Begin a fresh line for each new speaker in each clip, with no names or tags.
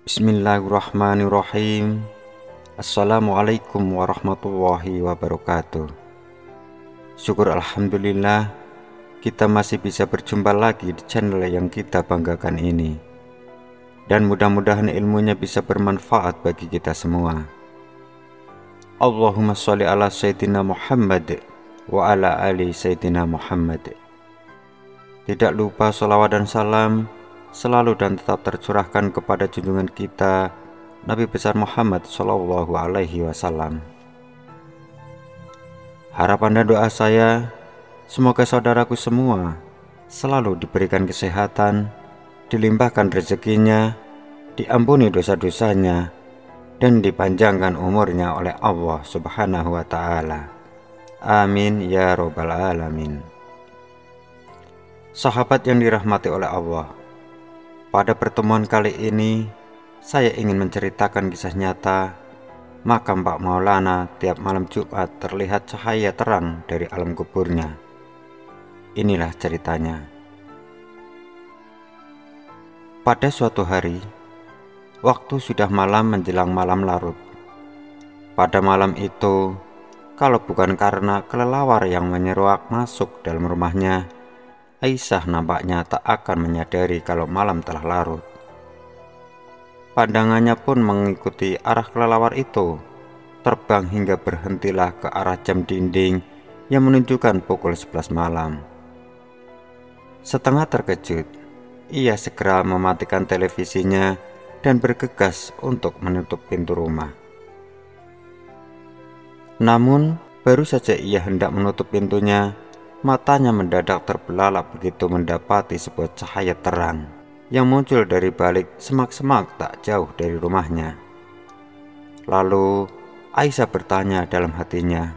Bismillahirrahmanirrahim. Assalamualaikum warahmatullahi wabarakatuh. Syukur alhamdulillah kita masih bisa berjumpa lagi di channel yang kita banggakan ini. Dan mudah-mudahan ilmunya bisa bermanfaat bagi kita semua. Allahumma sholli ala Sayyidina Muhammad wa ala ali Sayyidina Muhammad. Tidak lupa sholawat dan salam selalu dan tetap tercurahkan kepada junjungan kita Nabi besar Muhammad Shallallahu Alaihi Wasallam. Harapan dan doa saya, semoga saudaraku semua selalu diberikan kesehatan, dilimpahkan rezekinya, diampuni dosa-dosanya, dan dipanjangkan umurnya oleh Allah Subhanahu wa Ta'ala. Amin ya Robbal 'Alamin. Sahabat yang dirahmati oleh Allah, pada pertemuan kali ini saya ingin menceritakan kisah nyata makam Pak Maulana. Tiap malam Jumat terlihat cahaya terang dari alam kuburnya. Inilah ceritanya. Pada suatu hari, waktu sudah malam menjelang malam larut. Pada malam itu, kalau bukan karena kelelawar yang menyeruak masuk dalam rumahnya, Aisyah nampaknya tak akan menyadari kalau malam telah larut. Pandangannya pun mengikuti arah kelelawar itu, terbang hingga berhentilah ke arah jam dinding yang menunjukkan pukul 11 malam. Setengah terkejut, ia segera mematikan televisinya dan bergegas untuk menutup pintu rumah. Namun, baru saja ia hendak menutup pintunya, matanya mendadak terbelalak begitu mendapati sebuah cahaya terang yang muncul dari balik semak-semak tak jauh dari rumahnya. Lalu Aisyah bertanya dalam hatinya,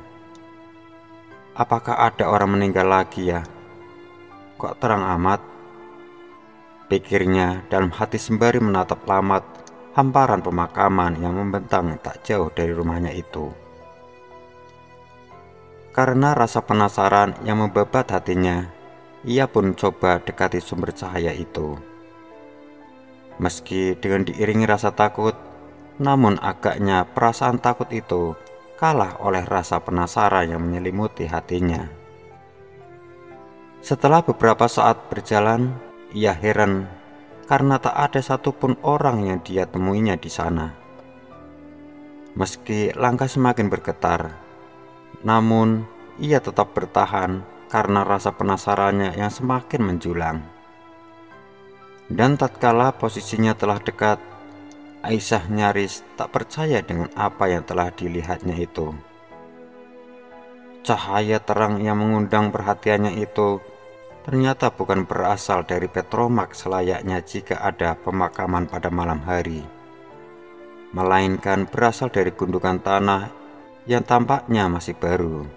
"Apakah ada orang meninggal lagi ya? Kok terang amat?" Pikirnya dalam hati sembari menatap lamat hamparan pemakaman yang membentang tak jauh dari rumahnya itu. Karena rasa penasaran yang membabat hatinya, ia pun coba dekati sumber cahaya itu. Meski dengan diiringi rasa takut, namun agaknya perasaan takut itu kalah oleh rasa penasaran yang menyelimuti hatinya. Setelah beberapa saat berjalan, ia heran karena tak ada satupun orang yang dia temuinya di sana. Meski langkah semakin bergetar, namun ia tetap bertahan karena rasa penasarannya yang semakin menjulang. Dan tatkala posisinya telah dekat, Aisyah nyaris tak percaya dengan apa yang telah dilihatnya itu. Cahaya terang yang mengundang perhatiannya itu ternyata bukan berasal dari petromak selayaknya jika ada pemakaman pada malam hari, melainkan berasal dari gundukan tanah yang tampaknya masih baru.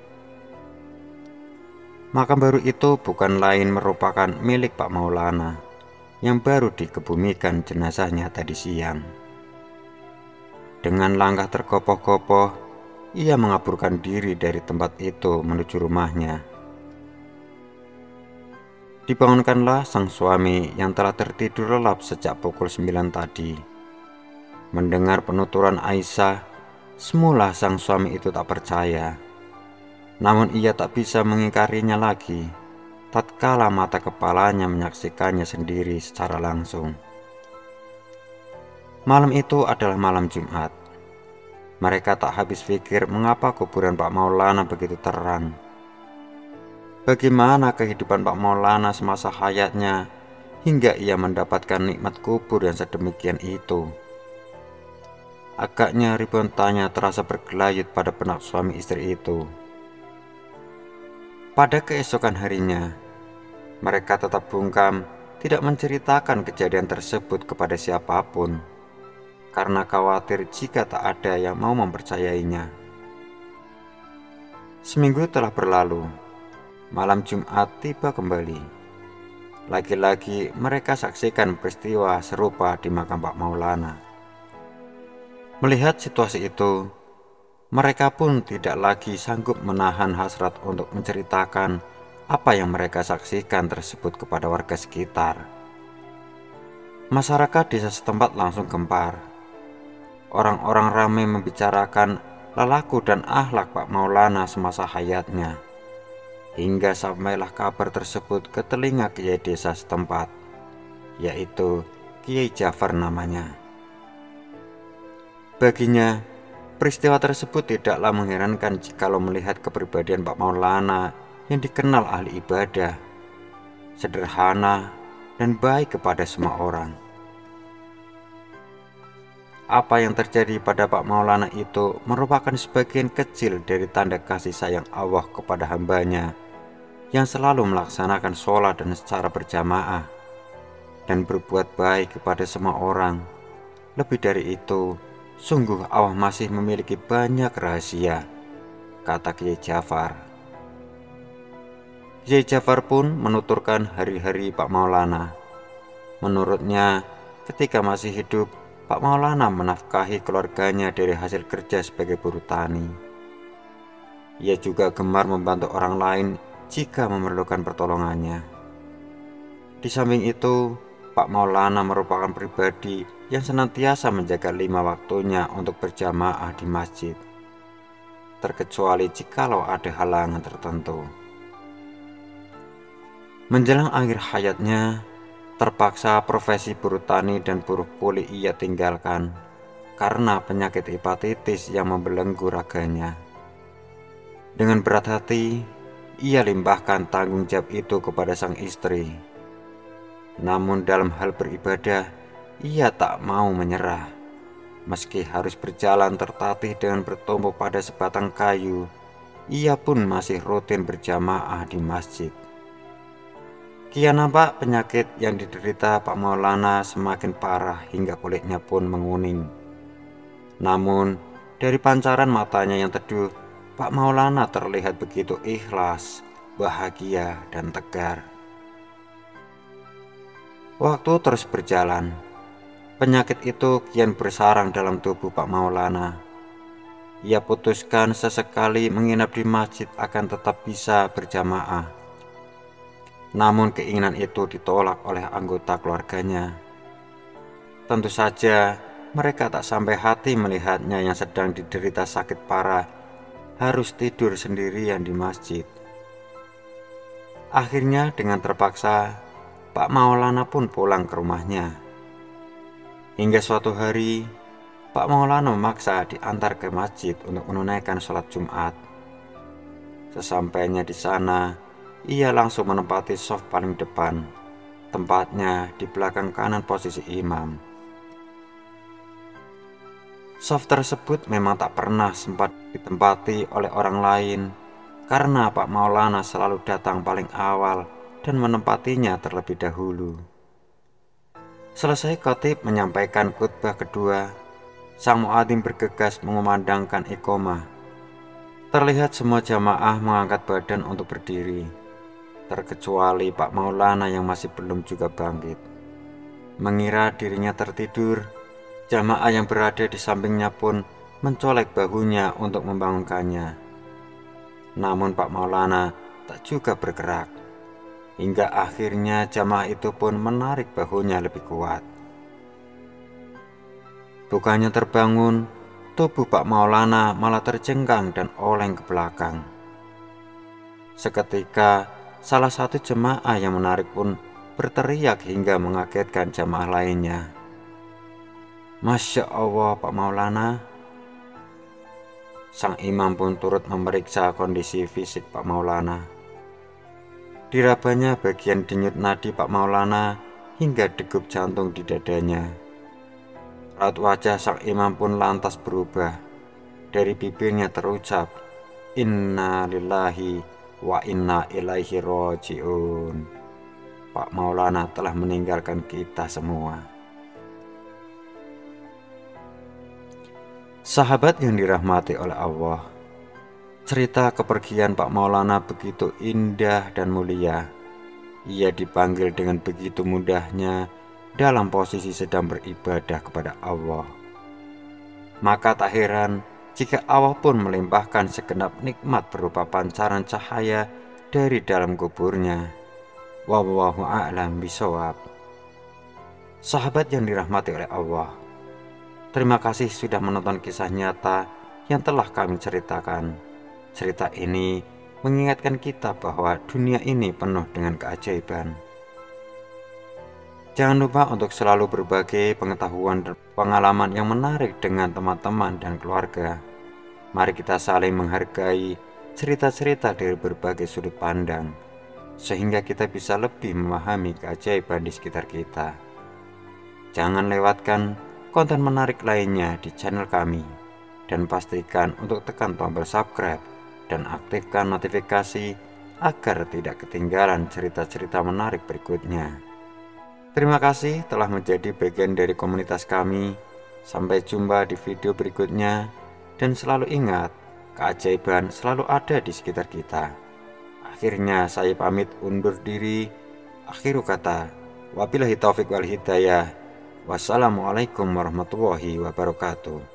Makam baru itu bukan lain merupakan milik Pak Maulana yang baru dikebumikan jenazahnya tadi siang. Dengan langkah tergopoh-gopoh, ia mengaburkan diri dari tempat itu menuju rumahnya. Dibangunkanlah sang suami yang telah tertidur lelap sejak pukul 9 tadi. Mendengar penuturan Aisyah, semula sang suami itu tak percaya, namun ia tak bisa mengingkarinya lagi tatkala mata kepalanya menyaksikannya sendiri secara langsung. Malam itu adalah malam Jumat. Mereka tak habis pikir mengapa kuburan Pak Maulana begitu terang. Bagaimana kehidupan Pak Maulana semasa hayatnya hingga ia mendapatkan nikmat kubur yang sedemikian itu. Agaknya ribuan tanya terasa bergelayut pada benak suami istri itu. Pada keesokan harinya, mereka tetap bungkam tidak menceritakan kejadian tersebut kepada siapapun, karena khawatir jika tak ada yang mau mempercayainya. Seminggu telah berlalu, malam Jumat tiba kembali. Lagi-lagi mereka saksikan peristiwa serupa di makam Pak Maulana. Melihat situasi itu, mereka pun tidak lagi sanggup menahan hasrat untuk menceritakan apa yang mereka saksikan tersebut kepada warga sekitar. Masyarakat desa setempat langsung gempar. Orang-orang ramai membicarakan lelaku dan akhlak Pak Maulana semasa hayatnya, hingga sampailah kabar tersebut ke telinga kiai desa setempat, yaitu Kiai Jafar namanya. Baginya, peristiwa tersebut tidaklah mengherankan jikalau melihat kepribadian Pak Maulana yang dikenal ahli ibadah, sederhana, dan baik kepada semua orang. Apa yang terjadi pada Pak Maulana itu merupakan sebagian kecil dari tanda kasih sayang Allah kepada hambanya yang selalu melaksanakan sholat dan secara berjamaah dan berbuat baik kepada semua orang. Lebih dari itu, sungguh Allah masih memiliki banyak rahasia, kata Kiai Jafar. Kiai Jafar pun menuturkan hari-hari Pak Maulana. Menurutnya, ketika masih hidup, Pak Maulana menafkahi keluarganya dari hasil kerja sebagai buruh tani. Ia juga gemar membantu orang lain jika memerlukan pertolongannya. Di samping itu, Pak Maulana merupakan pribadi yang senantiasa menjaga 5 waktunya untuk berjamaah di masjid, terkecuali jikalau ada halangan tertentu. Menjelang akhir hayatnya, terpaksa profesi buruh tani dan buruh kuli ia tinggalkan karena penyakit hepatitis yang membelenggu raganya. Dengan berat hati, ia limpahkan tanggung jawab itu kepada sang istri. Namun dalam hal beribadah, ia tak mau menyerah. Meski harus berjalan tertatih dengan bertumpu pada sebatang kayu, ia pun masih rutin berjamaah di masjid. Kian nampak penyakit yang diderita Pak Maulana semakin parah hingga kulitnya pun menguning. Namun, dari pancaran matanya yang teduh, Pak Maulana terlihat begitu ikhlas, bahagia, dan tegar. Waktu terus berjalan. Penyakit itu kian bersarang dalam tubuh Pak Maulana. Ia putuskan sesekali menginap di masjid akan tetap bisa berjamaah. Namun keinginan itu ditolak oleh anggota keluarganya. Tentu saja mereka tak sampai hati melihatnya yang sedang diderita sakit parah harus tidur sendirian di masjid. Akhirnya dengan terpaksa Pak Maulana pun pulang ke rumahnya. Hingga suatu hari Pak Maulana memaksa diantar ke masjid untuk menunaikan sholat Jumat. Sesampainya di sana, ia langsung menempati shaf paling depan, tempatnya di belakang kanan posisi imam. Shaf tersebut memang tak pernah sempat ditempati oleh orang lain, karena Pak Maulana selalu datang paling awal dan menempatinya terlebih dahulu. Selesai khatib menyampaikan khutbah kedua, sang muadzin bergegas mengumandangkan iqomah. Terlihat semua jamaah mengangkat badan untuk berdiri, terkecuali Pak Maulana yang masih belum juga bangkit. Mengira dirinya tertidur, jamaah yang berada di sampingnya pun mencolek bahunya untuk membangunkannya. Namun Pak Maulana tak juga bergerak, hingga akhirnya jamaah itu pun menarik bahunya lebih kuat. Bukannya terbangun, tubuh Pak Maulana malah terjengkang dan oleng ke belakang. Seketika, salah satu jemaah yang menarik pun berteriak hingga mengagetkan jamaah lainnya. Masya Allah Pak Maulana. Sang imam pun turut memeriksa kondisi fisik Pak Maulana. Dirabanya bagian denyut nadi Pak Maulana hingga degup jantung di dadanya. Raut wajah sang imam pun lantas berubah. Dari bibirnya terucap, Inna lillahi wa inna ilaihi roji'un. Pak Maulana telah meninggalkan kita semua. Sahabat yang dirahmati oleh Allah, cerita kepergian Pak Maulana begitu indah dan mulia. Ia dipanggil dengan begitu mudahnya dalam posisi sedang beribadah kepada Allah. Maka tak heran jika Allah pun melimpahkan segenap nikmat berupa pancaran cahaya dari dalam kuburnya. Wallahu a'lam bishawab. Sahabat yang dirahmati oleh Allah, terima kasih sudah menonton kisah nyata yang telah kami ceritakan. Cerita ini mengingatkan kita bahwa dunia ini penuh dengan keajaiban. Jangan lupa untuk selalu berbagi pengetahuan dan pengalaman yang menarik dengan teman-teman dan keluarga. Mari kita saling menghargai cerita-cerita dari berbagai sudut pandang, sehingga kita bisa lebih memahami keajaiban di sekitar kita. Jangan lewatkan konten menarik lainnya di channel kami, dan pastikan untuk tekan tombol subscribe dan aktifkan notifikasi agar tidak ketinggalan cerita-cerita menarik berikutnya. Terima kasih telah menjadi bagian dari komunitas kami. Sampai jumpa di video berikutnya, dan selalu ingat, keajaiban selalu ada di sekitar kita. Akhirnya saya pamit undur diri. Akhiru kata, wabillahi taufik wal hidayah. Wassalamualaikum warahmatullahi wabarakatuh.